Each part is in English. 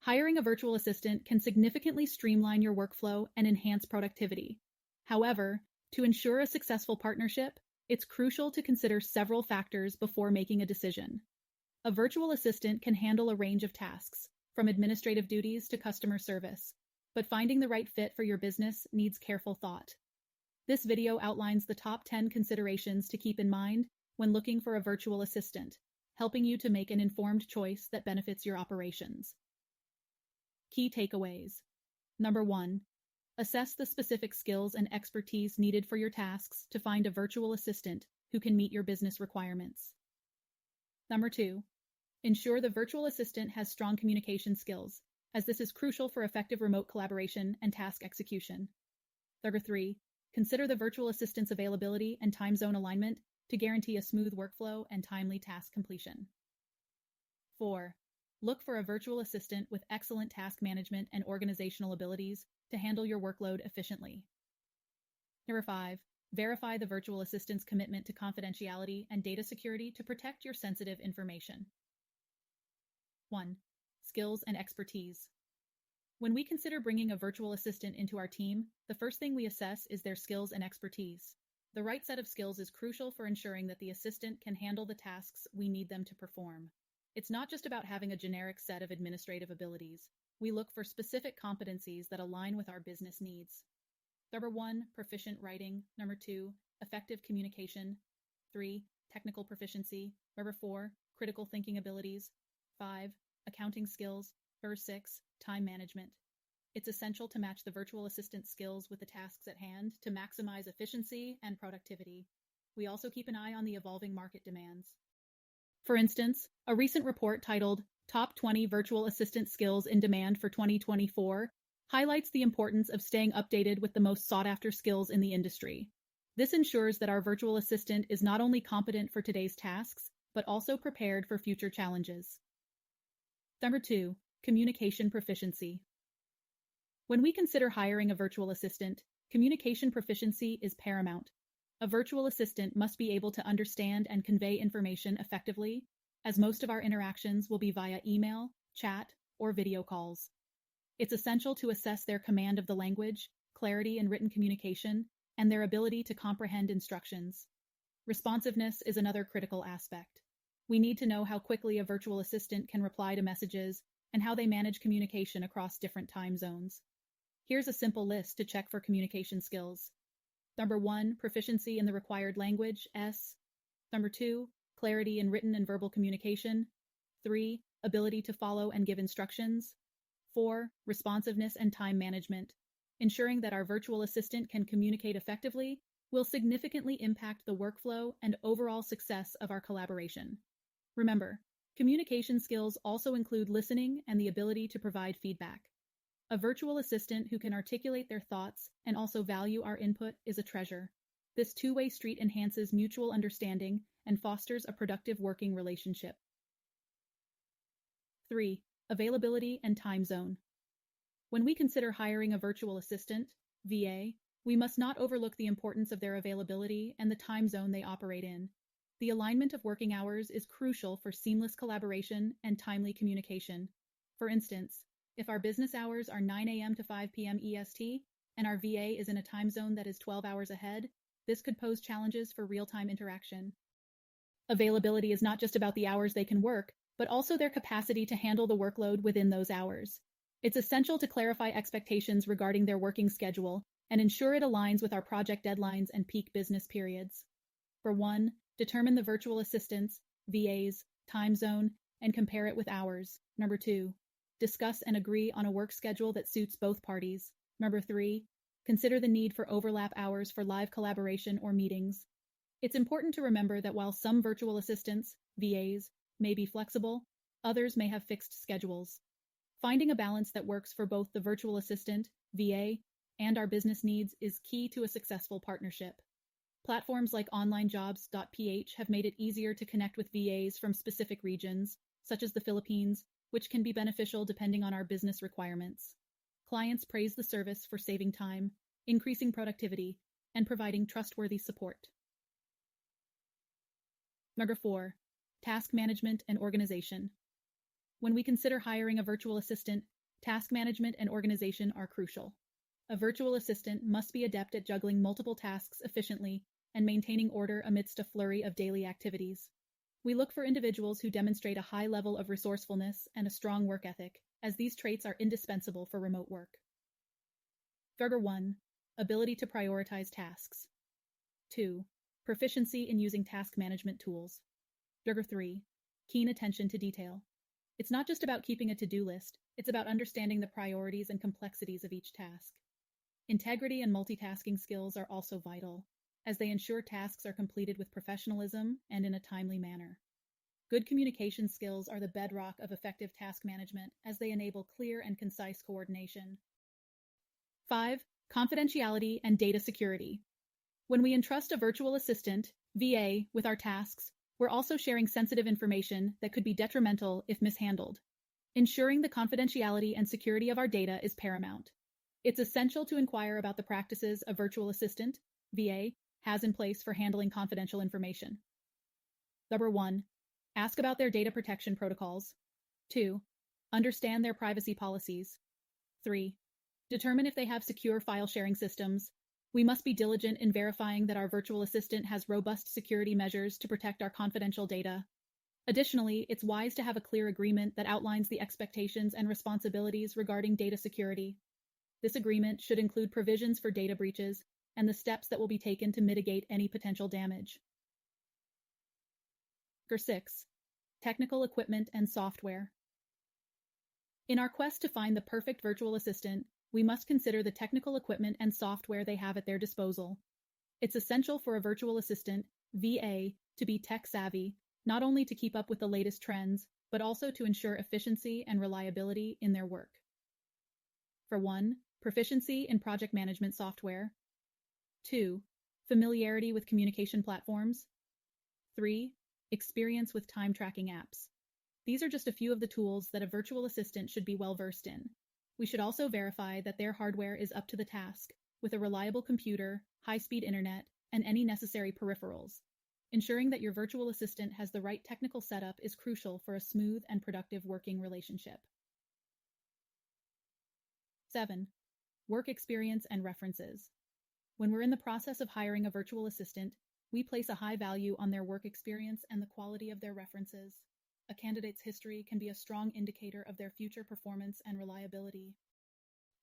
Hiring a virtual assistant can significantly streamline your workflow and enhance productivity. However, to ensure a successful partnership, it's crucial to consider several factors before making a decision. A virtual assistant can handle a range of tasks, from administrative duties to customer service, but finding the right fit for your business needs careful thought. This video outlines the top 10 considerations to keep in mind when looking for a virtual assistant, helping you to make an informed choice that benefits your operations. Key takeaways. Number 1. Assess the specific skills and expertise needed for your tasks to find a virtual assistant who can meet your business requirements. Number 2. Ensure the virtual assistant has strong communication skills, as this is crucial for effective remote collaboration and task execution. Number 3. Consider the virtual assistant's availability and time zone alignment to guarantee a smooth workflow and timely task completion. 4. Look for a virtual assistant with excellent task management and organizational abilities to handle your workload efficiently. Number 5. Verify the virtual assistant's commitment to confidentiality and data security to protect your sensitive information. 1. Skills and expertise. When we consider bringing a virtual assistant into our team, the first thing we assess is their skills and expertise. The right set of skills is crucial for ensuring that the assistant can handle the tasks we need them to perform. It's not just about having a generic set of administrative abilities. We look for specific competencies that align with our business needs. Number 1, proficient writing. Number 2, effective communication. 3, technical proficiency. Number 4, critical thinking abilities. 5, accounting skills. Number 6, time management. It's essential to match the virtual assistant skills with the tasks at hand to maximize efficiency and productivity. We also keep an eye on the evolving market demands. For instance, a recent report titled Top 20 Virtual Assistant Skills in Demand for 2024 highlights the importance of staying updated with the most sought-after skills in the industry. This ensures that our virtual assistant is not only competent for today's tasks, but also prepared for future challenges. Number 2, communication proficiency. When we consider hiring a virtual assistant, communication proficiency is paramount. A virtual assistant must be able to understand and convey information effectively, as most of our interactions will be via email, chat, or video calls. It's essential to assess their command of the language, clarity in written communication, and their ability to comprehend instructions. Responsiveness is another critical aspect. We need to know how quickly a virtual assistant can reply to messages and how they manage communication across different time zones. Here's a simple list to check for communication skills. Number 1, proficiency in the required language, S. Number 2, clarity in written and verbal communication. 3, ability to follow and give instructions. 4, responsiveness and time management. Ensuring that our virtual assistant can communicate effectively will significantly impact the workflow and overall success of our collaboration. Remember, communication skills also include listening and the ability to provide feedback. A virtual assistant who can articulate their thoughts and also value our input is a treasure. This two-way street enhances mutual understanding and fosters a productive working relationship. 3. Availability and time zone. When we consider hiring a virtual assistant, VA, we must not overlook the importance of their availability and the time zone they operate in. The alignment of working hours is crucial for seamless collaboration and timely communication. For instance, if our business hours are 9 a.m. to 5 p.m. EST, and our VA is in a time zone that is 12 hours ahead, this could pose challenges for real-time interaction. Availability is not just about the hours they can work, but also their capacity to handle the workload within those hours. It's essential to clarify expectations regarding their working schedule and ensure it aligns with our project deadlines and peak business periods. For 1, determine the virtual assistant's, VA's, time zone and compare it with ours. Number 2, discuss and agree on a work schedule that suits both parties. Number 3, consider the need for overlap hours for live collaboration or meetings. It's important to remember that while some virtual assistants, VAs, may be flexible, others may have fixed schedules. Finding a balance that works for both the virtual assistant, VA, and our business needs is key to a successful partnership. Platforms like onlinejobs.ph have made it easier to connect with VAs from specific regions, such as the Philippines, which can be beneficial depending on our business requirements. Clients praise the service for saving time, increasing productivity, and providing trustworthy support. Number 4, task management and organization. When we consider hiring a virtual assistant, task management and organization are crucial. A virtual assistant must be adept at juggling multiple tasks efficiently and maintaining order amidst a flurry of daily activities. We look for individuals who demonstrate a high level of resourcefulness and a strong work ethic, as these traits are indispensable for remote work. 1. Ability to prioritize tasks. 2. Proficiency in using task management tools. 3. Keen attention to detail. It's not just about keeping a to-do list, it's about understanding the priorities and complexities of each task. Integrity and multitasking skills are also vital, as they ensure tasks are completed with professionalism and in a timely manner. Good communication skills are the bedrock of effective task management, as they enable clear and concise coordination. 5. Confidentiality and data security. When we entrust a virtual assistant, VA, with our tasks, we're also sharing sensitive information that could be detrimental if mishandled. Ensuring the confidentiality and security of our data is paramount. It's essential to inquire about the practices a virtual assistant, VA, has in place for handling confidential information. 1. Ask about their data protection protocols. 2. Understand their privacy policies. 3. Determine if they have secure file sharing systems. We must be diligent in verifying that our virtual assistant has robust security measures to protect our confidential data. Additionally, it's wise to have a clear agreement that outlines the expectations and responsibilities regarding data security. This agreement should include provisions for data breaches and the steps that will be taken to mitigate any potential damage. 6. Technical equipment and software. In our quest to find the perfect virtual assistant, we must consider the technical equipment and software they have at their disposal. It's essential for a virtual assistant, VA, to be tech-savvy, not only to keep up with the latest trends, but also to ensure efficiency and reliability in their work. 1. Proficiency in project management software. 2. Familiarity with communication platforms. 3. Experience with time tracking apps. These are just a few of the tools that a virtual assistant should be well versed in. We should also verify that their hardware is up to the task, with a reliable computer, high-speed internet, and any necessary peripherals. Ensuring that your virtual assistant has the right technical setup is crucial for a smooth and productive working relationship. 7. Work experience and references. When we're in the process of hiring a virtual assistant, we place a high value on their work experience and the quality of their references. A candidate's history can be a strong indicator of their future performance and reliability.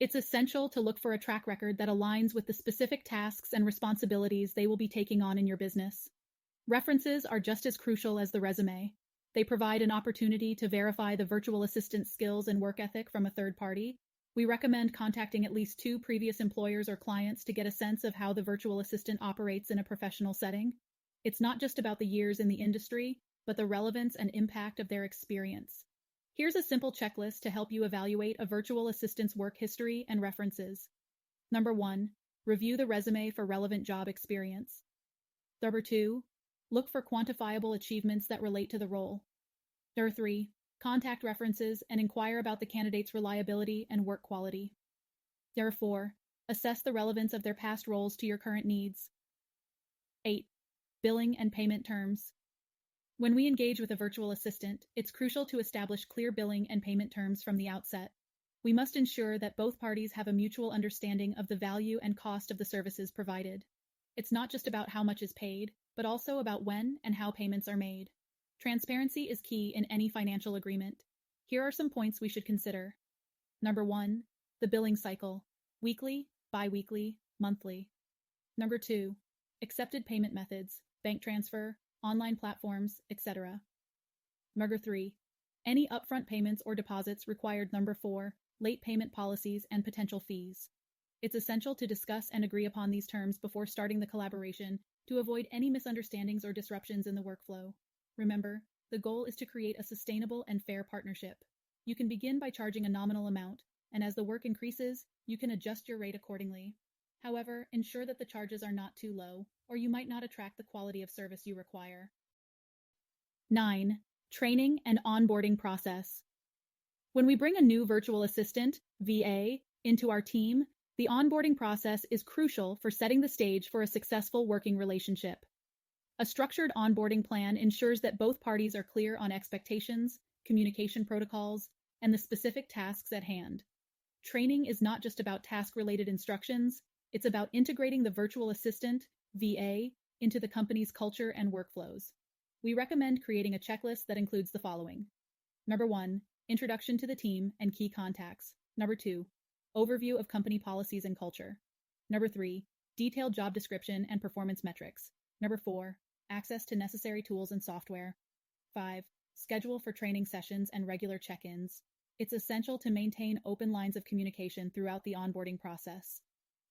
It's essential to look for a track record that aligns with the specific tasks and responsibilities they will be taking on in your business. References are just as crucial as the resume. They provide an opportunity to verify the virtual assistant's skills and work ethic from a third party. We recommend contacting at least 2 previous employers or clients to get a sense of how the virtual assistant operates in a professional setting. It's not just about the years in the industry, but the relevance and impact of their experience. Here's a simple checklist to help you evaluate a virtual assistant's work history and references. 1. Review the resume for relevant job experience. 2. Look for quantifiable achievements that relate to the role. 3. Contact references and inquire about the candidate's reliability and work quality. 4. Assess the relevance of their past roles to your current needs. 8. Billing and payment terms. When we engage with a virtual assistant, it's crucial to establish clear billing and payment terms from the outset. We must ensure that both parties have a mutual understanding of the value and cost of the services provided. It's not just about how much is paid, but also about when and how payments are made. Transparency is key in any financial agreement. Here are some points we should consider. 1. The billing cycle: weekly, bi-weekly, monthly. 2. Accepted payment methods: bank transfer, online platforms, etc. 3. Any upfront payments or deposits required. 4. Late payment policies and potential fees. It's essential to discuss and agree upon these terms before starting the collaboration to avoid any misunderstandings or disruptions in the workflow. Remember, the goal is to create a sustainable and fair partnership. You can begin by charging a nominal amount, and as the work increases, you can adjust your rate accordingly. However, ensure that the charges are not too low, or you might not attract the quality of service you require. 9. Training and onboarding process. When we bring a new virtual assistant, VA, into our team, the onboarding process is crucial for setting the stage for a successful working relationship. A structured onboarding plan ensures that both parties are clear on expectations, communication protocols, and the specific tasks at hand. Training is not just about task-related instructions, it's about integrating the virtual assistant, VA, into the company's culture and workflows. We recommend creating a checklist that includes the following. Number 1, introduction to the team and key contacts. Number 2, overview of company policies and culture. Number 3, detailed job description and performance metrics. Number 4, access to necessary tools and software. 5, schedule for training sessions and regular check-ins. It's essential to maintain open lines of communication throughout the onboarding process.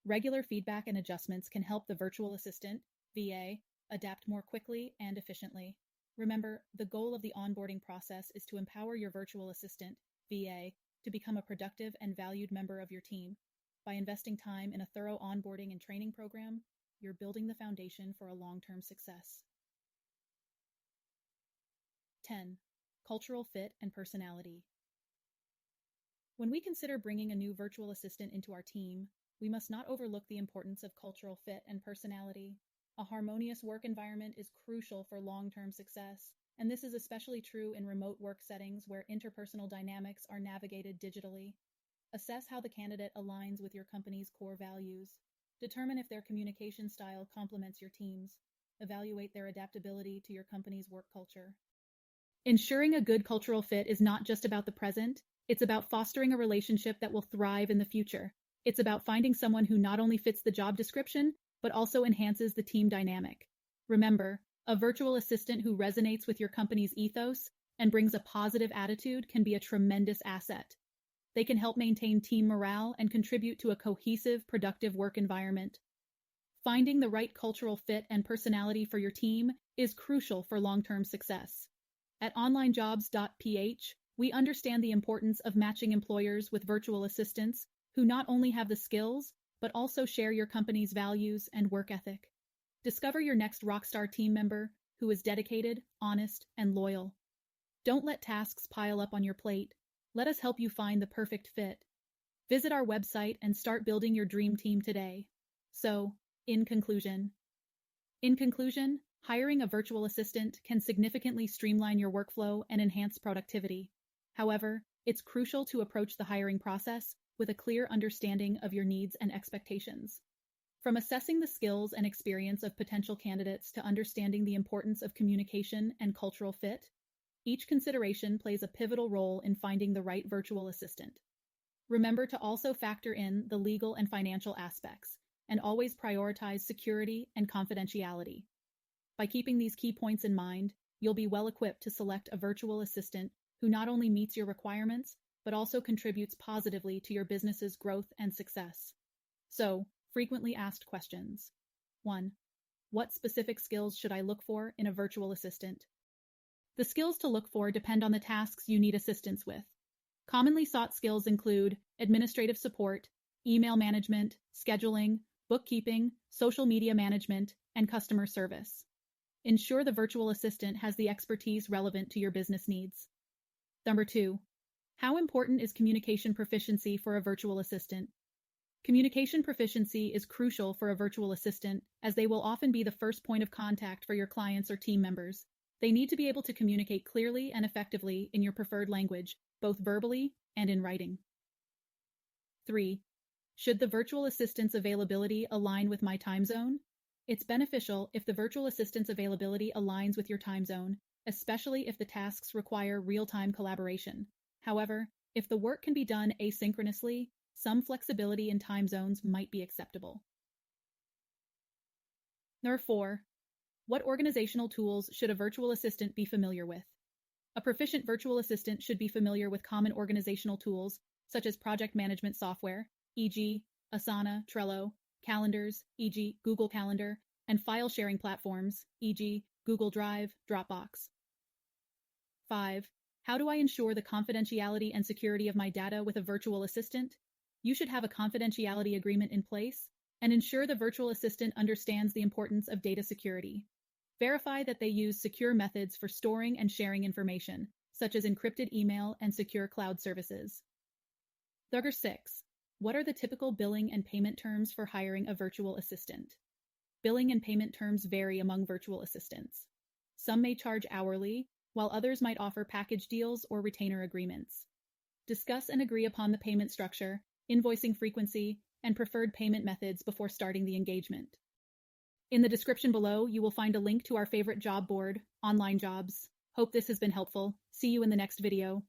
Regular feedback and adjustments can help the virtual assistant, VA, adapt more quickly and efficiently. Remember, the goal of the onboarding process is to empower your virtual assistant, VA, to become a productive and valued member of your team. By investing time in a thorough onboarding and training program, you're building the foundation for a long-term success. 10. Cultural fit and personality. When we consider bringing a new virtual assistant into our team, we must not overlook the importance of cultural fit and personality. A harmonious work environment is crucial for long-term success, and this is especially true in remote work settings where interpersonal dynamics are navigated digitally. Assess how the candidate aligns with your company's core values. Determine if their communication style complements your team's. Evaluate their adaptability to your company's work culture. Ensuring a good cultural fit is not just about the present, it's about fostering a relationship that will thrive in the future. It's about finding someone who not only fits the job description, but also enhances the team dynamic. Remember, a virtual assistant who resonates with your company's ethos and brings a positive attitude can be a tremendous asset. They can help maintain team morale and contribute to a cohesive, productive work environment. Finding the right cultural fit and personality for your team is crucial for long-term success. At onlinejobs.ph, we understand the importance of matching employers with virtual assistants who not only have the skills, but also share your company's values and work ethic. Discover your next rockstar team member who is dedicated, honest, and loyal. Don't let tasks pile up on your plate. Let us help you find the perfect fit. Visit our website and start building your dream team today. So, in conclusion, hiring a virtual assistant can significantly streamline your workflow and enhance productivity. However, it's crucial to approach the hiring process with a clear understanding of your needs and expectations. From assessing the skills and experience of potential candidates to understanding the importance of communication and cultural fit, each consideration plays a pivotal role in finding the right virtual assistant. Remember to also factor in the legal and financial aspects, and always prioritize security and confidentiality. By keeping these key points in mind, you'll be well equipped to select a virtual assistant who not only meets your requirements, but also contributes positively to your business's growth and success. So, frequently asked questions. 1. What specific skills should I look for in a virtual assistant? The skills to look for depend on the tasks you need assistance with. Commonly sought skills include administrative support, email management, scheduling, bookkeeping, social media management, and customer service. Ensure the virtual assistant has the expertise relevant to your business needs. Number 2. How important is communication proficiency for a virtual assistant? Communication proficiency is crucial for a virtual assistant, as they will often be the first point of contact for your clients or team members. They need to be able to communicate clearly and effectively in your preferred language, both verbally and in writing. 3. Should the virtual assistant's availability align with my time zone? It's beneficial if the virtual assistant's availability aligns with your time zone, especially if the tasks require real-time collaboration. However, if the work can be done asynchronously, some flexibility in time zones might be acceptable. Number 4. What organizational tools should a virtual assistant be familiar with? A proficient virtual assistant should be familiar with common organizational tools, such as project management software, e.g., Asana, Trello, calendars, e.g., Google Calendar, and file sharing platforms, e.g., Google Drive, Dropbox. 5. How do I ensure the confidentiality and security of my data with a virtual assistant? You should have a confidentiality agreement in place and ensure the virtual assistant understands the importance of data security. Verify that they use secure methods for storing and sharing information, such as encrypted email and secure cloud services. Number 6. What are the typical billing and payment terms for hiring a virtual assistant? Billing and payment terms vary among virtual assistants. Some may charge hourly, while others might offer package deals or retainer agreements. Discuss and agree upon the payment structure, invoicing frequency, and preferred payment methods before starting the engagement. In the description below, you will find a link to our favorite job board, Online Jobs. Hope this has been helpful. See you in the next video.